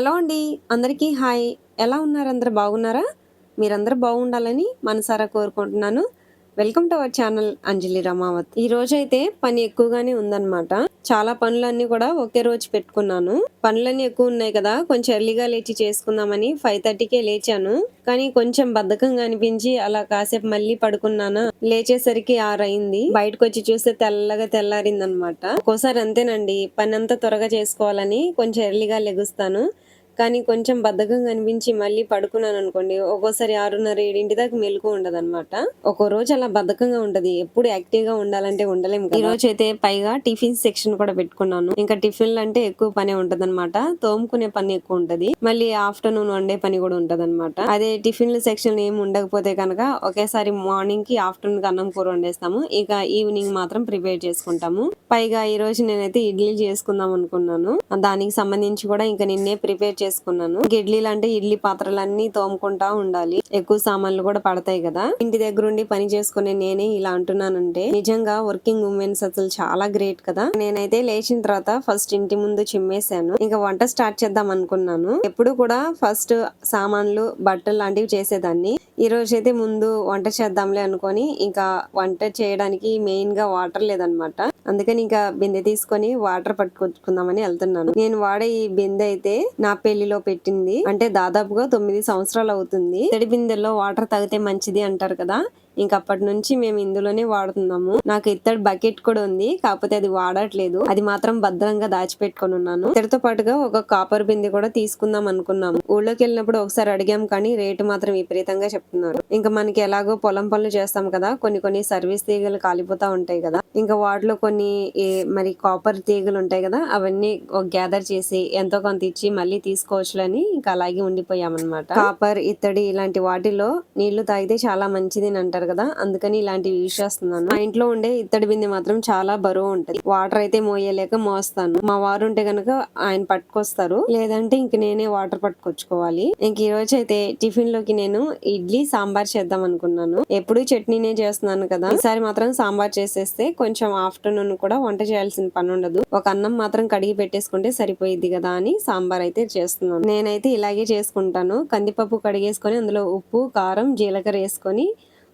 Hello అండి. అందరికీ hi. ఎలా ఉన్నారు? అందరూ బాగున్నారా? మీరందరూ బాగుండాలని మనసారా కోరుకుంటున్నాను. వెల్కమ్ టు అవర్ ఛానల్ అంజలి రమావత్. ఈ రోజైతే పని ఎక్కువగానే ఉందన్నమాట. చాలా పనులన్నీ కూడా ఒకే రోజు పెట్టుకున్నాను. పనులన్నీ ఎక్కువ ఉన్నాయి కదా, కొంచెం ఎర్లీగా లేచి చేసుకుందామని 5:30కే లేచాను. కానీ కొంచెం బద్ధకంగా అనిపించి అలా కాసేపు మళ్ళీ పడుకున్నానా, లేచేసరికి 6 అయింది. బయటకొచ్చి చూస్తే తెల్లగా తెల్లారిందనమాట. ఒక్కోసారి అంతేనండి, పని అంతా త్వరగా చేసుకోవాలని కొంచెం ఎర్లీగా లెగుస్తాను. కానీ కొంచెం బద్ధకంగా అనిపించి మళ్ళీ పడుకున్నాను అనుకోండి, ఒక్కోసారి 6:30, 7 దాకా మెలుకువ ఉండదన్నమాట. ఒక్కో రోజు అలా బద్ధకంగా ఉంటది. ఎప్పుడు యాక్టివ్ గా ఉండాలంటే ఉండలేము కదా. ఈ రోజు అయితే పైగా టిఫిన్ సెక్షన్ కూడా పెట్టుకున్నాను. ఇంకా టిఫిన్లు అంటే ఎక్కువ పనే ఉంటదన్నమాట. తోముకునే పని ఎక్కువ ఉంటది. మళ్ళీ ఆఫ్టర్నూన్ వండే పని కూడా ఉంటదన్నమాట. అదే టిఫిన్ల సెక్షన్ ఏం ఉండకపోతే కనుక ఒకేసారి మార్నింగ్ కి ఆఫ్టర్నూన్ కి అన్నం కూర వండేస్తాము. ఇక ఈవినింగ్ మాత్రం ప్రిపేర్ చేసుకుంటాము. పైగా ఈ రోజు నేనైతే ఇడ్లీ చేసుకుందాం అనుకున్నాను. దానికి సంబంధించి కూడా ఇంకా నిన్నే ప్రిపేర్ చేసుకున్నాను. ఇడ్లీలు అంటే ఇడ్లీ పాత్రలన్నీ తోముకుంటా ఉండాలి. ఎక్కువ సామాన్లు కూడా పడతాయి కదా. ఇంటి దగ్గర ఉండి పని చేసుకునే నేనే ఇలా అంటున్నానంటే నిజంగా వర్కింగ్ ఉమెన్స్ అసలు చాలా గ్రేట్ కదా. నేనైతే లేచిన తర్వాత ఫస్ట్ ఇంటి ముందు చిమ్మేశాను. ఇంకా వంట స్టార్ట్ చేద్దాం అనుకున్నాను. ఎప్పుడు కూడా ఫస్ట్ సామాన్లు బట్టలు లాంటివి చేసేదాన్ని. ఈ రోజు అయితే ముందు వంట చేద్దాంలే అనుకొని ఇంకా వంట చేయడానికి మెయిన్ గా వాటర్ లేదనమాట. అందుకని ఇంకా బిందె తీసుకొని వాటర్ పట్టుకొచ్చుకుందామని వెళ్తున్నాను. నేను వాడే ఈ బిందె అయితే నా పెళ్లిలో పెట్టింది. అంటే దాదాపుగా 9 సంవత్సరాలు అవుతుంది. తడి బిందెల్లో వాటర్ తాగితే మంచిది అంటారు కదా. ఇంక అప్పటి నుంచి మేము ఇందులోనే వాడుతున్నాము. నాకు ఇత్తడి బకెట్ కూడా ఉంది, కాకపోతే అది వాడట్లేదు. అది మాత్రం భద్రంగా దాచిపెట్టుకొని ఉన్నాను. ఇత్తడితో పాటుగా ఒక కాపర్ బిందె కూడా తీసుకుందాం అనుకున్నాము. ఊళ్ళోకి వెళ్ళినప్పుడు ఒకసారి అడిగాం, కానీ రేటు మాత్రం విపరీతంగా చెప్తున్నారు. ఇంకా మనకి ఎలాగో పొలం పనులు చేస్తాం కదా, కొన్ని సర్వీస్ తీగలు కాలిపోతా ఉంటాయి కదా. ఇంకా వాటిలో కొన్ని మరి కాపర్ తీగలు ఉంటాయి కదా, అవన్నీ గ్యాదర్ చేసి ఎంతో కొంత ఇచ్చి మళ్ళీ తీసుకోవచ్చులని ఇంకా అలాగే ఉండిపోయామన్నమాట. కాపర్, ఇత్తడి ఇలాంటి వాటిలో నీళ్లు తాగితే చాలా మంచిది అని అంటారు కదా, అందుకని ఇలాంటివి యూజ్ చేస్తున్నాను. మా ఇంట్లో ఉండే ఇత్తడి బిందె మాత్రం చాలా బరువు ఉంటది. వాటర్ అయితే మోయలేక మోస్తాను. మా వారు ఉంటే గనక ఆయన పట్టుకొస్తారు, లేదంటే ఇంక నేనే వాటర్ పట్టుకొచ్చుకోవాలి. ఇంక ఈ రోజు అయితే టిఫిన్ లోకి నేను ఇడ్లీ సాంబార్ చేద్దాం అనుకున్నాను. ఎప్పుడు చట్నీనే చేస్తున్నాను కదా, ఈసారి మాత్రం సాంబార్ చేసేస్తే కొంచెం ఆఫ్టర్నూన్ కూడా వంట చేయాల్సిన పని ఉండదు. ఒక అన్నం మాత్రం కడిగి పెట్టేసుకుంటే సరిపోయిద్ది కదా అని సాంబార్ అయితే చేస్తున్నాను. నేనైతే ఇలాగే చేసుకుంటాను. కందిపప్పు కడిగేసుకొని అందులో ఉప్పు, కారం, జీలకర్ర వేసుకొని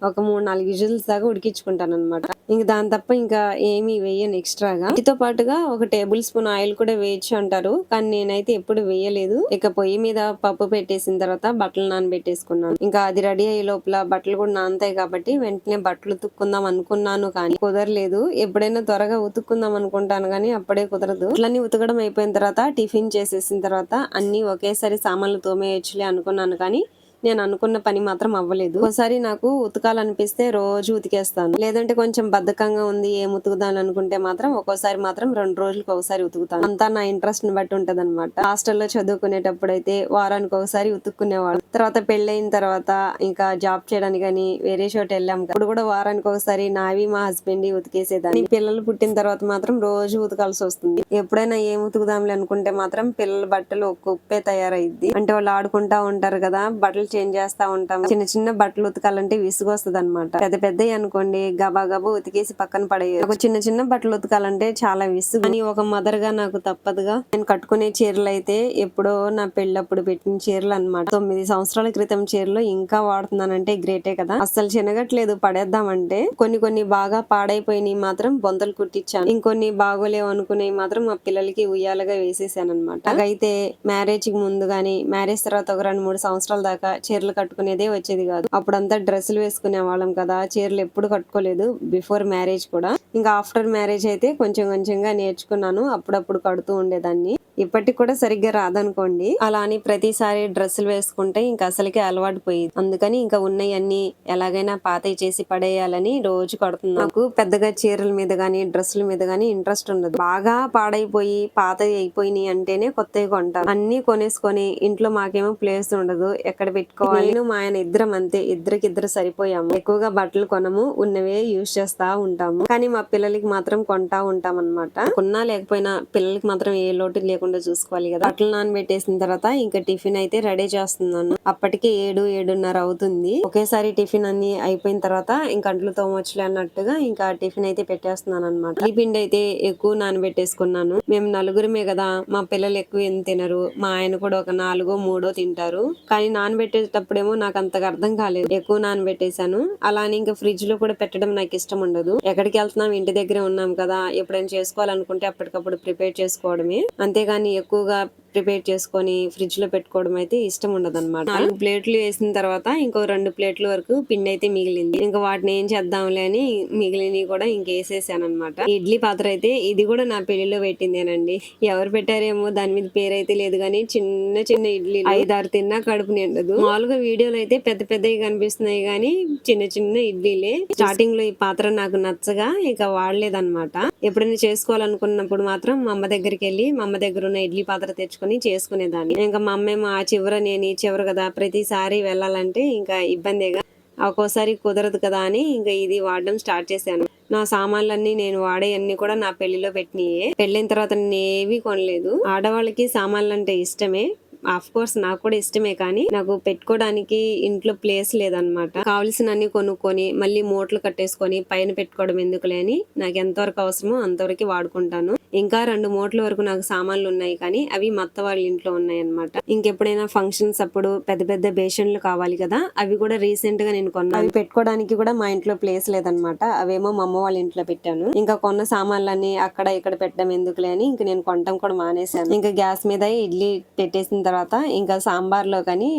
ఒక 3-4 విజిల్స్ దాకా ఉడికించుకుంటాను అనమాట. ఇంక దాని తప్ప ఇంకా ఏమి వేయను ఎక్స్ట్రాగా. వీటితో పాటుగా ఒక టేబుల్ స్పూన్ ఆయిల్ కూడా వేయచ్చు అంటారు, కానీ నేనైతే ఎప్పుడు వేయలేదు. ఇక పొయ్యి మీద పప్పు పెట్టేసిన తర్వాత బట్టలు నానబెట్టేసుకున్నాను. ఇంకా అది రెడీ అయ్యే లోపల బట్టలు కూడా నానతాయి కాబట్టి వెంటనే బట్టలు ఉతుక్కుందాం అనుకున్నాను, కానీ కుదరలేదు. ఎప్పుడైనా త్వరగా ఉతుక్కుందాం అనుకుంటాను కానీ అప్పుడే కుదరదు. ఇట్లన్నీ ఉతకడం అయిపోయిన తర్వాత టిఫిన్ చేసేసిన తర్వాత అన్ని ఒకేసారి సామాన్లు తోమేయచ్చులే అనుకున్నాను, కానీ నేను అనుకున్న పని మాత్రం అవ్వలేదు. ఒకసారి నాకు ఉతకాలనిపిస్తే రోజు ఉతికేస్తాను, లేదంటే కొంచెం బద్ధకంగా ఉంది ఏం ఉతుకుదాని అనుకుంటే మాత్రం ఒక్కోసారి మాత్రం 2 రోజులకు ఒకసారి ఉతుకుతాను. అంతా నా ఇంట్రెస్ట్ ని బట్టి ఉంటది అనమాట. హాస్టల్లో చదువుకునేటప్పుడు అయితే వారానికి ఒకసారి ఉతుక్కునేవాడు. తర్వాత పెళ్ళైన తర్వాత ఇంకా జాబ్ చేయడానికి కానీ వేరే చోట వెళ్ళాం, అప్పుడు కూడా వారానికి ఒకసారి నావి మా హస్బెండ్ ఉతికేసేదాన్ని. పిల్లలు పుట్టిన తర్వాత మాత్రం రోజు ఉతకాల్సి వస్తుంది. ఎప్పుడైనా ఏం ఉతుకుదాంలే అనుకుంటే మాత్రం పిల్లల బట్టలు ఒక కుప్పే తయారైద్ది. అంటే వాళ్ళు ఆడుకుంటా ఉంటారు కదా, బట్టలు చేంజ్ చేస్తా ఉంటాం. చిన్న బట్టలు ఉతకాలంటే విసుగు వస్తుంది అనమాట. పెద్ద అనుకోండి గబా ఉతికేసి పక్కన పడేయచ్చు. ఒక చిన్న బట్టలు ఉతకాలంటే చాలా విసుగు. అని ఒక మదర్ గా నాకు తప్పదుగా. నేను కట్టుకునే చీరలు అయితే ఎప్పుడో నా పెళ్ళప్పుడు పెట్టిన చీరలు అనమాట. 9 సంవత్సరాల క్రితం చీరలు ఇంకా వాడుతున్నానంటే గ్రేటే కదా. అస్సలు చినగట్లేదు పడేద్దామంటే. కొన్ని బాగా పాడైపోయినాయి మాత్రం బొంతలు కుట్టించాను. ఇంకొన్ని బాగోలేవు అనుకునేవి మాత్రం మా పిల్లలకి ఉయ్యాలుగా వేసేసాను అనమాట. అయితే మ్యారేజ్ కి ముందు గానీ మ్యారేజ్ తర్వాత ఒక 2-3 సంవత్సరాల దాకా చీరలు కట్టుకునేదే వచ్చేది కాదు. అప్పుడంతా డ్రెస్సులు వేసుకునే వాళ్ళం కదా, చీరలు ఎప్పుడు కట్టుకోలేదు బిఫోర్ మ్యారేజ్ కూడా. ఇంకా ఆఫ్టర్ మ్యారేజ్ అయితే కొంచెంగా నేర్చుకున్నాను. అప్పుడప్పుడు కడుతూ ఉండేదాన్ని. ఇప్పటికి కూడా సరిగ్గా రాదనుకోండి. అలా అని ప్రతిసారి డ్రెస్సులు వేసుకుంటే ఇంకా అసలుకే అలవాటు పోయింది. అందుకని ఇంకా ఉన్నయన్ని ఎలాగైనా పాతయి చేసి పడేయాలని రోజు కడుతున్నాను. నాకు పెద్దగా చీరల మీద గానీ డ్రెస్సుల మీద గానీ ఇంట్రెస్ట్ ఉండదు. బాగా పాడైపోయి పాతవి అయిపోయినాయి అంటేనే కొత్తవి కొంటాను. అన్ని కొనేసుకొని ఇంట్లో మాకేమో ప్లేస్ ఉండదు, ఎక్కడ పెట్టుకోవాలి. నేను మా ఆయన ఇద్దరం అంతే, ఇద్దరికిద్దరు సరిపోయాము. ఎక్కువగా బట్టలు కొనము, ఉన్నవే యూజ్ చేస్తా ఉంటాము. కానీ మా పిల్లలకి మాత్రం కొంటా ఉంటాం అనమాట. కొన్నా లేకపోయినా పిల్లలకి మాత్రం ఏ లోటు లేకుండా లేకుండా చూసుకోవాలి కదా. బట్టలు నానబెట్టేసిన తర్వాత ఇంకా టిఫిన్ అయితే రెడీ చేస్తున్నాను. అప్పటికే 7-7:30 అవుతుంది. ఒకేసారి టిఫిన్ అన్ని అయిపోయిన తర్వాత ఇంకా అంట్లు తోమొచ్చులే అన్నట్టుగా ఇంకా టిఫిన్ అయితే పెట్టేస్తున్నాను అనమాట. ఈ పిండి అయితే ఎక్కువ నానబెట్టేసుకున్నాను. మేము నలుగురమే కదా, మా పిల్లలు ఎక్కువ ఏం తినరు, మా ఆయన కూడా ఒక 4-3 తింటారు. కానీ నానబెట్టేటప్పుడేమో నాకు అంతగా అర్థం కాలేదు, ఎక్కువ నానబెట్టేశాను. అలానే ఇంకా ఫ్రిడ్జ్ లో కూడా పెట్టడం నాకు ఇష్టం ఉండదు. ఎక్కడికి వెళ్తున్నాం, ఇంటి దగ్గరే ఉన్నాం కదా, ఎప్పుడైనా చేసుకోవాలనుకుంటే అప్పటికప్పుడు ప్రిపేర్ చేసుకోవడమే, అంతేగాని ఎక్కువగా ప్రిపేర్ చేసుకొని ఫ్రిడ్జ్ లో పెట్టుకోవడం అయితే ఇష్టం ఉండదు అనమాట. 4 ప్లేట్లు వేసిన తర్వాత ఇంకో 2 ప్లేట్ల వరకు పిండి అయితే మిగిలింది. ఇంకా వాటిని ఏం చేద్దాంలే అని మిగిలినవి కూడా ఇంకేసేసాను అనమాట. ఇడ్లీ పాత్ర అయితే ఇది కూడా నా పెళ్లిలో పెట్టిందేనండి. ఎవరు పెట్టారేమో, దాని మీద పేరైతే లేదు కానీ చిన్న చిన్న ఇడ్లీ 5-6 తిన్నా కడుపు నిండదు. మామూలుగా వీడియోలో అయితే పెద్ద పెద్దవి కనిపిస్తున్నాయి కానీ చిన్న చిన్న ఇడ్లీలే. స్టార్టింగ్ లో ఈ పాత్ర నాకు నచ్చగా ఇక వాడలేదన్నమాట. ఎప్పుడైనా చేసుకోవాలనుకున్నప్పుడు మాత్రం మా అమ్మ దగ్గరికి వెళ్ళి మా అమ్మ దగ్గర ఉన్న ఇడ్లీ పాత్ర తెచ్చుకొని చేసుకునేదాన్ని. ఇంకా మా అమ్మేమో ఆ చివర నేను ఈ చివర కదా, ప్రతిసారి వెళ్ళాలంటే ఇంకా ఇబ్బందిగా, ఒక్కోసారి కుదరదు కదా అని ఇంకా ఇది వాడడం స్టార్ట్ చేశాను. నా సామాన్లన్నీ నేను వాడే అన్ని కూడా నా పెళ్లిలో పెట్టినయే. పెళ్ళైన తర్వాత నేను ఏవి కొనలేదు. ఆడవాళ్ళకి సామాన్లు అంటే ఇష్టమే, ఆఫ్ కోర్స్ నాకు కూడా ఇష్టమే, కానీ నాకు పెట్టుకోవడానికి ఇంట్లో ప్లేస్ లేదనమాట. కావలసినన్ని కొనుక్కొని మళ్ళీ మూటలు కట్టేసుకొని పైన పెట్టుకోవడం ఎందుకులే అని నాకు ఎంతవరకు అవసరమో అంతవరకు వాడుకుంటాను. ఇంకా 2 మూటల వరకు నాకు సామాన్లు ఉన్నాయి, కానీ అవి మా అత్త వాళ్ళ ఇంట్లో ఉన్నాయి అనమాట. ఇంకెప్పుడైనా ఫంక్షన్స్ అప్పుడు పెద్ద పెద్ద బేషన్లు కావాలి కదా, అవి కూడా రీసెంట్ గా నేను కొన్నాను. అవి పెట్టుకోవడానికి కూడా మా ఇంట్లో ప్లేస్ లేదనమాట. అవేమో మా అమ్మ వాళ్ళ ఇంట్లో పెట్టాను. ఇంకా కొన్న సామాన్లన్నీ అక్కడ ఇక్కడ పెట్టడం ఎందుకులే అని ఇంకా నేను కొనటం కూడా మానేశాను. ఇంకా గ్యాస్ మీద ఇడ్లీ పెట్టేసిన తర్వాత ఇంకా సాంబార్ లో కానీ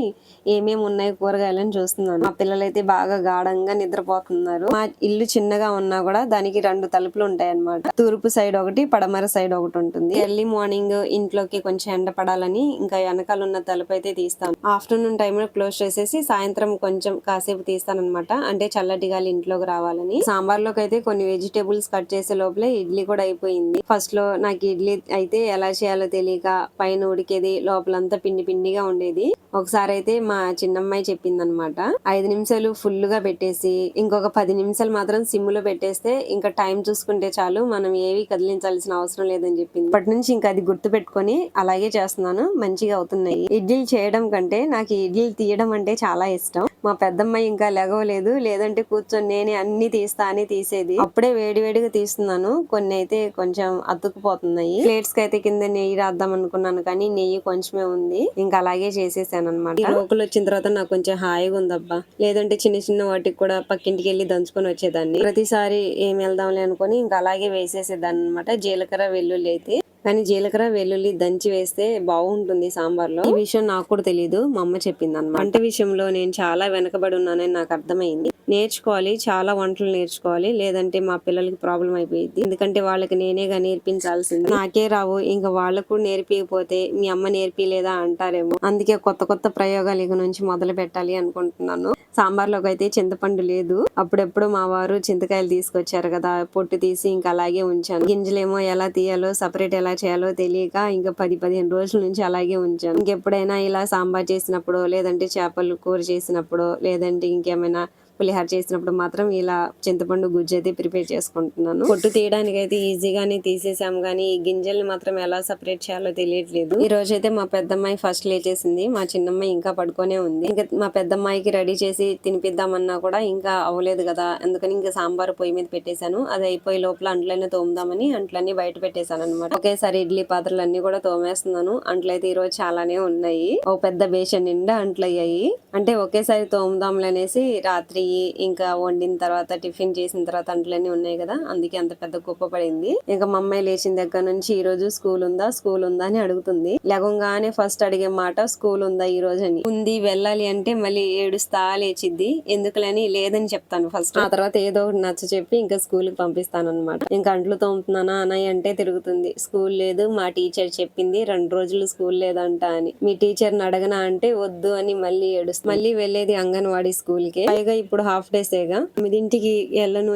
ఏమేమి ఉన్నాయి కూరగాయలని చూస్తున్నాను. మా పిల్లలైతే బాగా గాఢంగా నిద్రపోతున్నారు. మా ఇల్లు చిన్నగా ఉన్నా కూడా దానికి 2 తలుపులు ఉంటాయి అన్నమాట. తూర్పు సైడ్ ఒకటి, పడమర సైడ్ ఒకటి ఉంటుంది. ఎర్లీ మార్నింగ్ ఇంట్లోకి కొంచెం ఎండ పడాలని ఇంకా వెనకాల ఉన్న తలుపు అయితే తీస్తాను. ఆఫ్టర్నూన్ టైమ్ లో క్లోజ్ చేసేసి సాయంత్రం కొంచెం కాసేపు తీస్తాను అనమాట. అంటే చల్లటి గాలి ఇంట్లోకి రావాలని. సాంబార్ లోకి అయితే కొన్ని వెజిటేబుల్స్ కట్ చేసే లోపలే ఇడ్లీ కూడా అయిపోయింది. ఫస్ట్ లో నాకు ఇడ్లీ అయితే ఎలా చేయాలో తెలియక పైన ఉడికేది, లోపలంతా పిండి పిండిగా ఉండేది. ఒకసారి అయితే మా చిన్నమ్మాయి చెప్పింది అనమాట, 5 నిమిషాలు ఫుల్ గా పెట్టేసి ఇంకొక 10 నిమిషాలు మాత్రం సిమ్ లో పెట్టేస్తే ఇంకా టైం చూసుకుంటే చాలు, మనం ఏవి కదిలించాల్సిన అవసరం లేదని చెప్పింది. అప్పటి నుంచి ఇంకా అది గుర్తు పెట్టుకొని అలాగే చేస్తున్నాను. మంచిగా అవుతున్నాయి. ఇడ్లీలు చేయడం కంటే నాకు ఇడ్లీలు తీయడం అంటే చాలా ఇష్టం. మా పెద్దమ్మాయి ఇంకా లెగవలేదు, లేదంటే కూర్చొని నేనే అన్ని తీస్తా అని తీసేది. అప్పుడే వేడివేడిగా తీస్తున్నాను. కొన్ని అయితే కొంచెం అతుక్కుపోతున్నాయి. ప్లేట్స్ కి అయితే కింద నెయ్యి రాద్దాం అనుకున్నాను కానీ నెయ్యి కొంచెమే ఉంది. ఇంకా అలాగే చేసేసాను అనమాట. ఈ లోకల్ వచ్చిన తర్వాత నాకు కొంచెం హాయిగా ఉందబ్బా. లేదంటే చిన్న చిన్న వాటికి కూడా పక్కింటికి వెళ్ళి దంచుకొని వచ్చేదాన్ని. ప్రతిసారి ఏం వెళ్దాంలే అనుకుని ఇంకా అలాగే వేసేసేదాన్ని అనమాట. జీలకర్ర వెల్లుల్లి అయితే, కానీ జీలకర్ర వెల్లుల్లి దంచి వేస్తే బాగుంటుంది సాంబార్ లో. ఈ విషయం నాకు కూడా తెలియదు, మా అమ్మ చెప్పింది అన్నమాట. వంట విషయంలో నేను చాలా వెనకబడి ఉన్నానని నాకు అర్థమైంది. నేర్చుకోవాలి, చాలా వంటలు నేర్చుకోవాలి, లేదంటే మా పిల్లలకి ప్రాబ్లం అయిపోయింది. ఎందుకంటే వాళ్ళకి నేనేగా నేర్పించాల్సింది. నాకే రావు, ఇంకా వాళ్ళకు నేర్పికపోతే మీ అమ్మ నేర్పిలేదా అంటారేమో. అందుకే కొత్త కొత్త ప్రయోగాలు ఇక నుంచి మొదలు పెట్టాలి అనుకుంటున్నాను. సాంబార్ లోకి అయితే చింతపండు లేదు. అప్పుడెప్పుడు మా వారు చింతకాయలు తీసుకొచ్చారు కదా, పొట్టు తీసి ఇంకా అలాగే ఉంచాను. గింజలేమో ఎలా తీయాలో, సపరేట్ ఎలా చేయాలో తెలియక ఇంకా 10-15 రోజుల నుంచి అలాగే ఉంచాను. ఇంకెప్పుడైనా ఇలా సాంబార్ చేసినప్పుడు, లేదంటే చేపలు కూర చేసినప్పుడు, లేదంటే ఇంకేమైనా పులిహార చేసినప్పుడు మాత్రం ఇలా చింతపండు గుజ్జు అయితే ప్రిపేర్ చేసుకుంటున్నాను. పొట్టు తీయడానికి అయితే ఈజీగానే తీసేసాం, కానీ ఈ గింజల్ని మాత్రం ఎలా సపరేట్ చేయాలో తెలియట్లేదు. ఈ రోజు అయితే మా పెద్దమ్మాయి ఫస్ట్ లేచేసింది, మా చిన్నమ్మాయి ఇంకా పడుకోనే ఉంది. ఇంకా మా పెద్దమ్మాయికి రెడీ చేసి తినిపిద్దామన్నా కూడా ఇంకా అవ్వలేదు కదా, అందుకని ఇంకా సాంబార్ పొయ్యి మీద పెట్టేశాను. అది అయిపోయి లోపల అంట్లన్నీ తోముదామని అంట్లన్నీ బయట పెట్టేశాను అనమాట. ఒకేసారి ఇడ్లీ పాత్రలు అన్ని కూడా తోమేస్తున్నాను. అంట్లయితే ఈ రోజు చాలానే ఉన్నాయి. ఒక పెద్ద బేషన్ నిండా అంట్లు అయ్యాయి. అంటే ఒకేసారి తోముదాంలే అనేసి రాత్రి ఇంకా వండిన తర్వాత టిఫిన్ చేసిన తర్వాత అంట్లన్నీ ఉన్నాయి కదా, అందుకే అంత పెద్ద కుప్ప పడింది. ఇంకా మా అమ్మాయి లేచిన దగ్గర నుంచి ఈ రోజు స్కూల్ ఉందా అని అడుగుతుంది. లేవగానే ఫస్ట్ అడిగే మాట స్కూల్ ఉందా ఈ రోజు అని. ఉంది, వెళ్ళాలి అంటే మళ్ళీ ఏడుస్తా లేచిద్ది. ఎందుకులని లేదని చెప్తాను ఫస్ట్, ఆ తర్వాత ఏదో ఒకటి నచ్చ చెప్పి ఇంకా స్కూల్ కి పంపిస్తాను అనమాట. ఇంకా అంట్లు తోముతున్నానా అన్నయ్య అంటే తిరుగుతుంది. స్కూల్ లేదు, మా టీచర్ చెప్పింది 2 రోజులు స్కూల్ లేదంట అని. మీ టీచర్ని అడగనా అంటే వద్దు అని మళ్ళీ ఏడుస్తుంది. మళ్ళీ వెళ్ళేది అంగన్వాడీ స్కూల్ కి. పైగా ఇప్పుడు ఇప్పుడు హాఫ్ డేసేగా 9ంటికి వెళ్ళను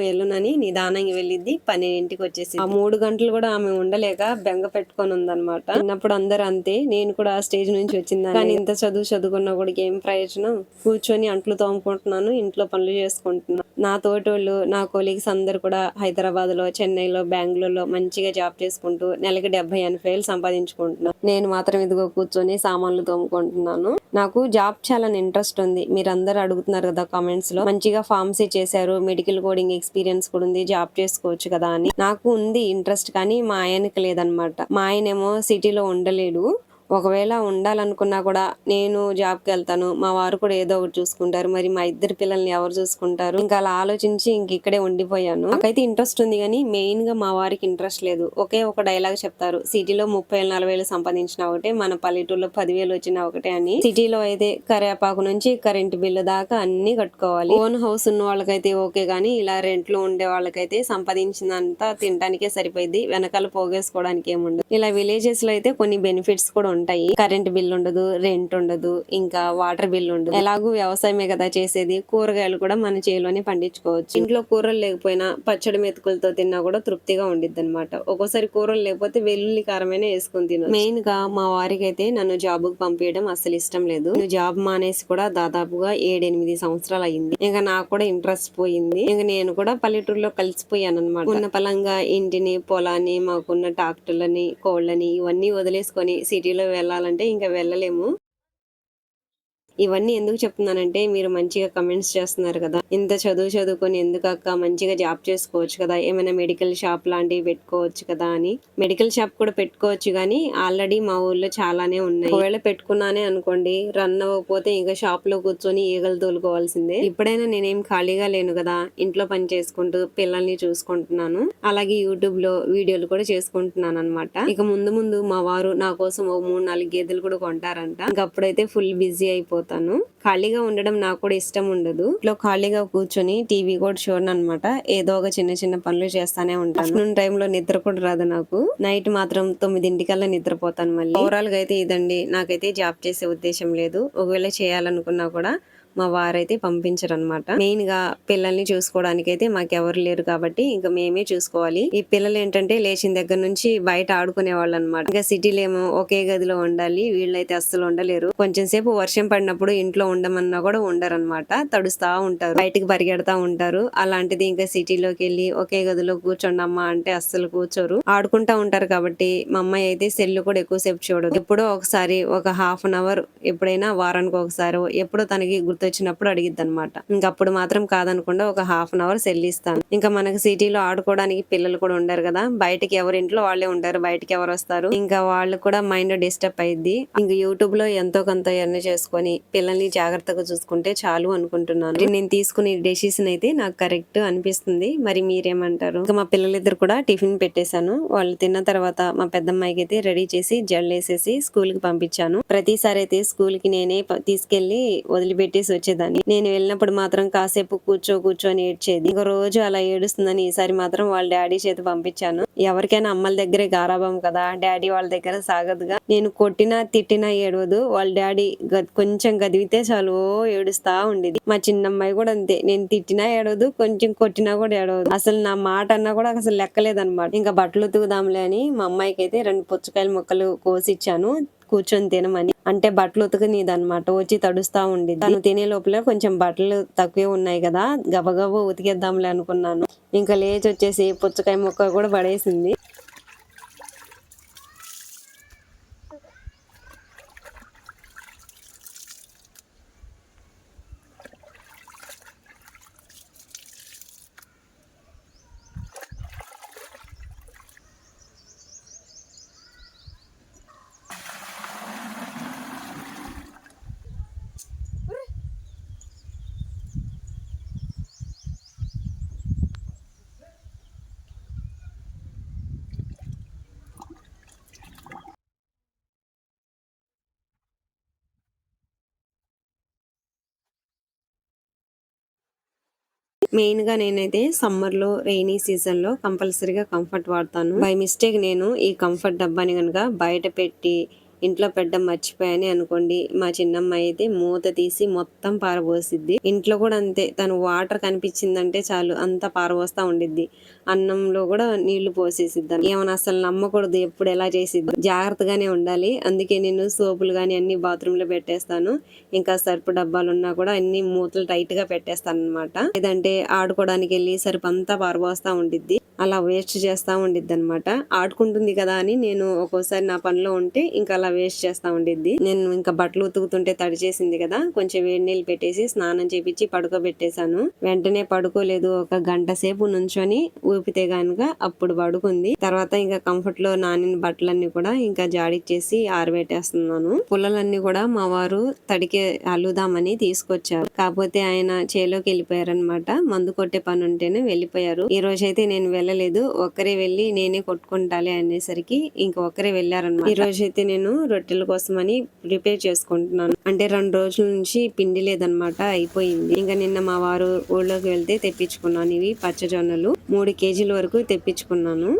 నిదానంగా వెళ్ళిద్ది, 12ంటికి వచ్చేసి. ఆ 3 గంటలు కూడా ఆమె ఉండలేక బెంగ పెట్టుకొని ఉందన్నమాట. చిన్నప్పుడు అందరూ అంతే, నేను కూడా ఆ స్టేజ్ నుంచి వచ్చిందని. కానీ ఇంత చదువుకున్నా కూడా ఏం ప్రయోజనం? కూర్చొని అంట్లు తోముకుంటున్నాను, ఇంట్లో పనులు చేసుకుంటున్నాను. నా తోటోళ్ళు, నా కొలీగ్స్ అందరు కూడా హైదరాబాద్ లో, చెన్నైలో, బెంగళూరులో మంచిగా జాబ్ చేసుకుంటూ నెలకి 70-80 సంపాదించుకుంటున్నాను. నేను మాత్రం ఇదిగో కూర్చొని సామాన్లు తోముకుంటున్నాను. నాకు జాబ్ చాలా ఇంట్రెస్ట్ ఉంది. మీరందరూ అడుగుతున్నారు కదా కామెంట్స్ లో, మంచిగా ఫార్మసీ చేశారు, మెడికల్ కోడింగ్ ఎక్స్పీరియన్స్ కూడా ఉంది, జాబ్ చేసుకోవచ్చు కదా అని. నాకు ఉంది ఇంట్రెస్ట్, కానీ మా ఆయనకి లేదనమాట. మా ఆయనేమో సిటీలో ఉండలేడు. ఒకవేళ ఉండాలనుకున్నా కూడా నేను జాబ్కి వెళ్తాను, మా వారు కూడా ఏదో ఒకటి చూసుకుంటారు, మరి మా ఇద్దరు పిల్లల్ని ఎవరు చూసుకుంటారు? ఇంకా అలా ఆలోచించి ఇంక ఇక్కడే ఉండిపోయాను. నాకైతే ఇంట్రెస్ట్ ఉంది కానీ మెయిన్ గా మా వారికి ఇంట్రెస్ట్ లేదు. ఒకే ఒక డైలాగ్ చెప్తారు, సిటీలో 30,000-40,000 సంపాదించిన ఒకటే, మన పల్లెటూరులో 10,000 వచ్చినా ఒకటే అని. సిటీలో అయితే కరివేపాకు నుంచి కరెంట్ బిల్లు దాకా అన్ని కట్టుకోవాలి. ఓన్ హౌస్ ఉన్న వాళ్ళకైతే ఓకే, గానీ ఇలా రెంట్ లో ఉండే వాళ్ళకైతే సంపాదించినంత తినడానికే సరిపోయింది, వెనకాల పోగేసుకోవడానికి ఏముండదు. ఇలా విలేజెస్ లో అయితే కొన్ని బెనిఫిట్స్ కూడా ఉంటాయి. కరెంట్ బిల్ ఉండదు, రెంట్ ఉండదు, ఇంకా వాటర్ బిల్ ఉండదు. ఎలాగూ వ్యవసాయమే కదా చేసేది, కూరగాయలు కూడా మన చేలోనే పండించుకోవచ్చు. ఇంట్లో కూరలు లేకపోయినా పచ్చడి మెతుకులతో తిన్నా కూడా తృప్తిగా ఉండిద్ది అనమాట. ఒక్కోసారి కూరలు లేకపోతే వెల్లుల్లి కారమైనా వేసుకుని తిను. మెయిన్ గా మా వారికి అయితే నన్ను జాబ్ కు పంపించడం అసలు ఇష్టం లేదు. నేను జాబ్ మానేసి కూడా దాదాపుగా 7-8 సంవత్సరాలు అయ్యింది. ఇంకా నాకు కూడా ఇంట్రెస్ట్ పోయింది. ఇంకా నేను కూడా పల్లెటూరులో కలిసిపోయాను అనమాట. ఉన్న పలంగా ఇంటిని, పొలాన్ని, మాకున్న ట్రాక్టర్లని, కోళ్ళని ఇవన్నీ వదిలేసుకొని సిటీలో వెళ్ళాలంటే ఇంకా వెళ్ళలేము. ఇవన్నీ ఎందుకు చెప్తున్నానంటే, మీరు మంచిగా కమెంట్స్ చేస్తున్నారు కదా, ఇంత చదువుకొని ఎందుకు అక్క, మంచిగా జాబ్ చేసుకోవచ్చు కదా, ఏమైనా మెడికల్ షాప్ లాంటివి పెట్టుకోవచ్చు కదా అని. మెడికల్ షాప్ కూడా పెట్టుకోవచ్చు కానీ ఆల్రెడీ మా ఊర్లో చాలానే ఉన్నాయి. ఒకవేళ పెట్టుకున్నానే అనుకోండి, రన్ అవ్వకపోతే ఇంకా షాప్ లో కూర్చొని ఈగలు తోలుకోవాల్సిందే. ఇప్పుడైనా నేనేం ఖాళీగా లేను కదా, ఇంట్లో పని చేసుకుంటూ పిల్లల్ని చూసుకుంటున్నాను, అలాగే యూట్యూబ్ లో వీడియోలు కూడా చేసుకుంటున్నాను అనమాట. ఇక ముందు ముందు మా వారు నా కోసం ఓ 3-4 గేదెలు కూడా కొంటారంట. ఇంకప్పుడైతే ఫుల్ బిజీ అయిపోతాను. ఖాళీగా ఉండడం నాకు కూడా ఇష్టం ఉండదు. ఇంట్లో ఖాళీగా కూర్చొని టీవీ కూడా చూడను అనమాట. ఏదో ఒక చిన్న పనులు చేస్తానే ఉంటాను. ఆఫ్టర్నూన్ టైం లో నిద్ర కూడా రాదు నాకు. నైట్ మాత్రం 9ంటికల్లా నిద్రపోతాను. మళ్ళీ ఓవరాల్ గా అయితే ఇదండి, నాకైతే జాబ్ చేసే ఉద్దేశం లేదు. ఒకవేళ చేయాలనుకున్నా కూడా మా వారైతే పంపించరు అనమాట. మెయిన్ గా పిల్లల్ని చూసుకోవడానికి అయితే మాకెవరు లేరు కాబట్టి ఇంకా మేమే చూసుకోవాలి. ఈ పిల్లలు ఏంటంటే లేచిన దగ్గర నుంచి బయట ఆడుకునే వాళ్ళు అనమాట. ఇంకా సిటీలో ఏమో ఒకే గదిలో ఉండాలి, వీళ్ళైతే అస్సలు ఉండలేరు. కొంచెం సేపు వర్షం పడినప్పుడు ఇంట్లో ఉండమన్నా కూడా ఉండరు అనమాట, తడుస్తా ఉంటారు, బయటికి పరిగెడతా ఉంటారు. అలాంటిది ఇంకా సిటీలోకి వెళ్ళి ఒకే గదిలో కూర్చోండి అమ్మా అంటే అస్సలు కూర్చోరు, ఆడుకుంటా ఉంటారు. కాబట్టి మా అమ్మాయి అయితే సెల్లు కూడా ఎక్కువసేపు చూడదు. ఎప్పుడో ఒకసారి ఒక హాఫ్ అన్ అవర్, ఎప్పుడైనా వారానికి ఒకసారి, ఎప్పుడో తనకి గుర్తొచ్చినప్పుడు అడిగిద్ది అనమాట. ఇంకప్పుడు మాత్రం కాదనకుండా ఒక హాఫ్ అన్ అవర్ సెల్ ఇస్తాను. ఇంకా మనకి సిటీలో ఆడుకోవడానికి పిల్లలు కూడా ఉండరు కదా, బయటకి ఎవరింట్లో వాళ్ళే ఉంటారు, బయటకి ఎవరు వస్తారు, ఇంకా వాళ్ళు కూడా మైండ్ డిస్టర్బ్ అయ్యిద్ది. ఇంకా యూట్యూబ్ లో ఎంతో కొంత ఎర్న్ చేసుకొని పిల్లల్ని జాగ్రత్తగా చూసుకుంటే చాలు అనుకుంటున్నాను. నేను తీసుకునే డెసిషన్ అయితే నాకు కరెక్ట్ అనిపిస్తుంది. మరి మీరేమంటారు? ఇంకా మా పిల్లలిద్దరు కూడా టిఫిన్ పెట్టేశాను. వాళ్ళు తిన్న తర్వాత మా పెద్దమ్మాయికి అయితే రెడీ చేసి జల్లేసేసి స్కూల్ కి పంపించాను. ప్రతిసారి అయితే స్కూల్ కి నేనే తీసుకెళ్లి వదిలిపెట్టేసి వచ్చేదాన్ని. నేను వెళ్ళినప్పుడు మాత్రం కాసేపు కూర్చొని ఏడ్చేది. ఇంక రోజు అలా ఏడుస్తుందని ఈసారి మాత్రం వాళ్ళ డాడీ చేత పంపించాను. ఎవరికైనా అమ్మల దగ్గరే గారాబం కదా, డాడీ వాళ్ళ దగ్గర సాగదుగా. నేను కొట్టినా తిట్టినా ఏడవదు, వాళ్ళ డాడీ కొంచెం గదివితే చాలు ఏడుస్తా ఉండేది. మా చిన్నమ్మాయి కూడా అంతే, నేను తిట్టినా ఏడవదు, కొంచెం కొట్టినా కూడా ఏడవదు. అసలు నా మాట అన్నా కూడా అసలు లెక్కలేదన్నమాట. ఇంకా బట్టలు ఉతుకుదాంలే అని మా అమ్మాయికి అయితే 2 పుచ్చకాయల ముక్కలు కోసిచ్చాను కూర్చొని తినమని. అంటే బట్టలు ఉతకనీదన్నమాట, వచ్చి తడుస్తా ఉండిద్ది. తను తినే లోపల కొంచెం బట్టలు తక్కువే ఉన్నాయి కదా, గబగబా ఉతికేద్దాంలే అనుకున్నాను. ఇంకా లేచి వచ్చేసి పుచ్చకాయ ముక్క కూడా పడేసింది. మెయిన్ గా నేనైతే సమ్మర్ లో, రెయినీ సీజన్ లో కంపల్సరీగా కంఫర్ట్ వాడతాను. బై మిస్టేక్ నేను ఈ కంఫర్ట్ డబ్బాని గనుక బయట పెట్టి ఇంట్లో పెట్టడం మర్చిపోయాని అనుకోండి, మా చిన్నమ్మాయి అయితే మూత తీసి మొత్తం పారబోసిద్ది. ఇంట్లో కూడా అంతే, తను వాటర్ కనిపించిందంటే చాలు అంతా పారబోస్తా ఉండిద్ది. అన్నంలో కూడా నీళ్లు పోసేసిద్ది. ఏమైనా అసలు నమ్మకూడదు, ఎప్పుడు ఎలా చేసిద్ది. జాగ్రత్తగానే ఉండాలి. అందుకే నేను సోపులు గాని అన్ని బాత్రూమ్ లో పెట్టేస్తాను. ఇంకా సర్పు డబ్బాలు ఉన్నా కూడా అన్ని మూతలు టైట్ గా పెట్టేస్తాను అనమాట. లేదంటే ఆడుకోవడానికి వెళ్ళి సరుపు అంతా పారబోస్తా ఉండిద్ది. అలా వేస్ట్ చేస్తా ఉండిద్ది అనమాట. ఆడుకుంటుంది కదా అని నేను ఒక్కోసారి నా పనిలో ఉంటే ఇంకా అలా వేస్ట్ చేస్తా ఉండిద్ది. నేను ఇంకా బట్టలు ఉతుకుతుంటే తడి చేసింది కదా, కొంచెం వేడి నీళ్ళు పెట్టేసి స్నానం చేపించి పడుకోబెట్టేశాను. వెంటనే పడుకోలేదు, ఒక గంట సేపు నుంచొని ఊపితే గనుక అప్పుడు పడుకుంది. తర్వాత ఇంకా కంఫర్ట్ లో నానిన బట్టలన్నీ కూడా ఇంకా జాడిచ్చేసి ఆరబెట్టేస్తున్నాను. పుల్లలన్నీ కూడా మా వారు తడికి అల్లుదామని తీసుకొచ్చారు. కాకపోతే ఆయన చేలోకి వెళ్ళిపోయారనమాట. మందు కొట్టే పని ఉంటేనే వెళ్ళిపోయారు. ఈ రోజైతే నేను వెళ్ళలేదు. ఒక్కరే వెళ్ళి నేనే కొట్టుకుంటాలే అనేసరికి ఇంకా ఒక్కరే వెళ్ళారనమాట. ఈ రోజైతే నేను రొట్టెల కోసమని ప్రిపేర్ చేసుకుంటున్నాను. అంటే 2 రోజుల నుంచి పిండి లేదనమాట, అయిపోయింది. ఇంకా నిన్న మా వారు ఊళ్ళోకి వెళ్తే తెప్పించుకున్నాను. ఇవి పచ్చజొన్నలు 3 కేజీల వరకు తెప్పించుకున్నాను.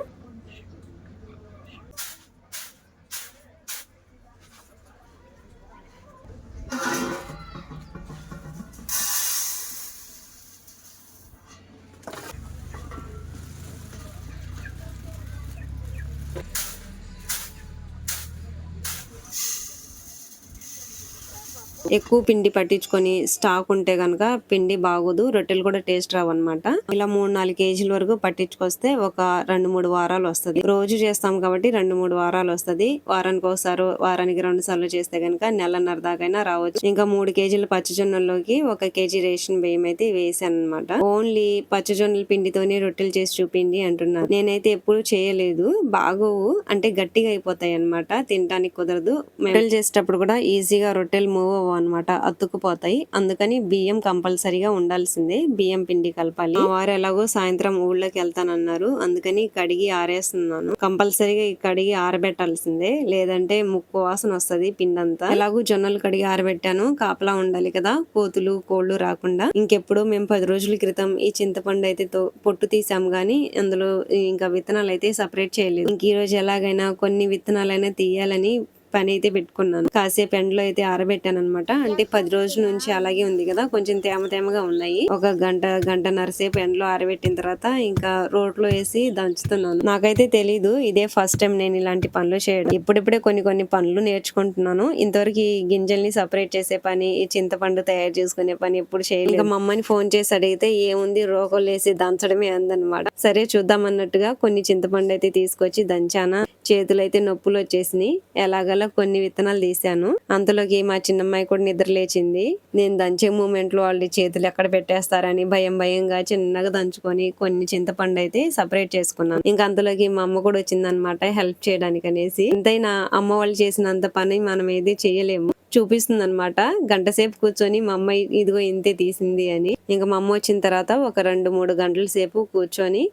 ఎక్కువ పిండి పట్టించుకొని స్టాక్ ఉంటే గనక పిండి బాగోదు, రొట్టెలు కూడా టేస్ట్ రావు అనమాట. ఇలా 3-4 కేజీల వరకు పట్టించుకొస్తే ఒక 2-3 వారాలు వస్తది. రోజు చేస్తాం కాబట్టి 2-3 వారాలు వస్తది. వారానికి ఒకసారి, వారానికి 2 సార్లు చేస్తే గనక నెలన్నర దాకైనా రావచ్చు. ఇంకా 3 కేజీల పచ్చజొన్నల్లోకి 1 కేజీ రేషన్ బియ్యం అయితే వేసాను అనమాట. ఓన్లీ పచ్చజొన్నల పిండితోనే రొట్టెలు చేసి చూపిండి అంటున్నాను. నేనైతే ఎప్పుడు చేయలేదు. బాగోవు, అంటే గట్టిగా అయిపోతాయి అనమాట, తినడానికి కుదరదు. రొట్టెలు చేసేటప్పుడు కూడా ఈజీగా రొట్టెలు మూవ్ అనమాట, అతుక్కుపోతాయి. అందుకని బియ్యం కంపల్సరీగా ఉండాల్సిందే, బియ్యం పిండి కలపాలి. మా వారు ఎలాగో సాయంత్రం ఊళ్ళోకి వెళ్తానన్నారు, అందుకని కడిగి ఆరేస్తున్నాను. కంపల్సరీగా కడిగి ఆరబెట్టాల్సిందే, లేదంటే ముక్కు వాసన వస్తుంది పిండంతా. ఎలాగో జొన్నలు కడిగి ఆరబెట్టాను, కాపలా ఉండాలి కదా, కోతులు కోళ్లు రాకుండా. ఇంకెప్పుడు మేము 10 రోజుల క్రితం ఈ చింతపండు అయితే పొట్టు తీసాము గానీ అందులో ఇంకా విత్తనాలు అయితే సపరేట్ చేయలేదు. ఇంక ఈ రోజు ఎలాగైనా కొన్ని విత్తనాలైనా తీయాలని పని అయితే పెట్టుకున్నాను. కాసేపు ఎండలో అయితే ఆరబెట్టాను అనమాట. అంటే 10 రోజుల నుంచి అలాగే ఉంది కదా, కొంచెం తేమగా ఉన్నాయి. ఒక గంటన్నర సేపు ఎండలో ఆరబెట్టిన తర్వాత ఇంకా రోట్లో వేసి దంచుతున్నాను. నాకైతే తెలీదు, ఇదే ఫస్ట్ టైం నేను ఇలాంటి పనులు చేయడం. ఇప్పుడిప్పుడే కొన్ని పనులు నేర్చుకుంటున్నాను. ఇంతవరకు ఈ గింజల్ని సపరేట్ చేసే పని, ఈ చింతపండు తయారు చేసుకునే పని ఎప్పుడు చేయలేదు. ఇంకా మా అమ్మని ఫోన్ చేసి అడిగితే ఏముంది, రోకలు వేసి దంచడమే అందనమాట. సరే చూద్దాం అన్నట్టుగా కొన్ని చింతపండు అయితే తీసుకొచ్చి దంచానా. చేతులు అయితే నొప్పులు వచ్చేసినాయి. ఎలాగలా కొన్ని విత్తనాలు తీసాను. అంతలోకి మా చిన్నమ్మాయి కూడా నిద్ర లేచింది. నేను దంచే మూమెంట్ లో వాళ్ళు చేతులు ఎక్కడ పెట్టేస్తారని భయంగా చిన్నగా దంచుకొని కొన్ని చింతపండు అయితే సపరేట్ చేసుకున్నాను. ఇంకా అంతలోకి మా అమ్మ కూడా వచ్చిందనమాట హెల్ప్ చేయడానికి అనేసి. ఎంతైనా అమ్మ వాళ్ళు చేసినంత పని మనం ఏది చేయలేము. చూపిస్తుంది అనమాట, గంట సేపు కూర్చొని మా అమ్మాయి ఇదిగో ఇంతే తీసింది అని. ఇంకా మా అమ్మ వచ్చిన తర్వాత ఒక 2-3 గంటల సేపు కూర్చొని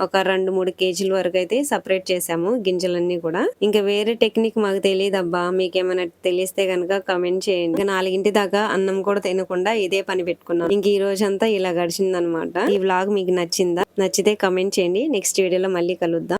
ఒక 2-3 కేజీల వరకు అయితే సపరేట్ చేసాము గింజలన్నీ కూడా. ఇంకా వేరే టెక్నిక్ మాకు తెలియదబ్బా, మీకేమైనా తెలిస్తే గనక కమెంట్ చేయండి. ఇంకా 4 దాకా అన్నం కూడా తినకుండా ఇదే పని పెట్టుకున్నాం. ఇంక ఈ రోజంతా ఇలా గడిచిందనమాట. ఈ వ్లాగ్ మీకు నచ్చిందా? నచ్చితే కమెంట్ చేయండి. నెక్స్ట్ వీడియోలో మళ్ళీ కలుద్దాం.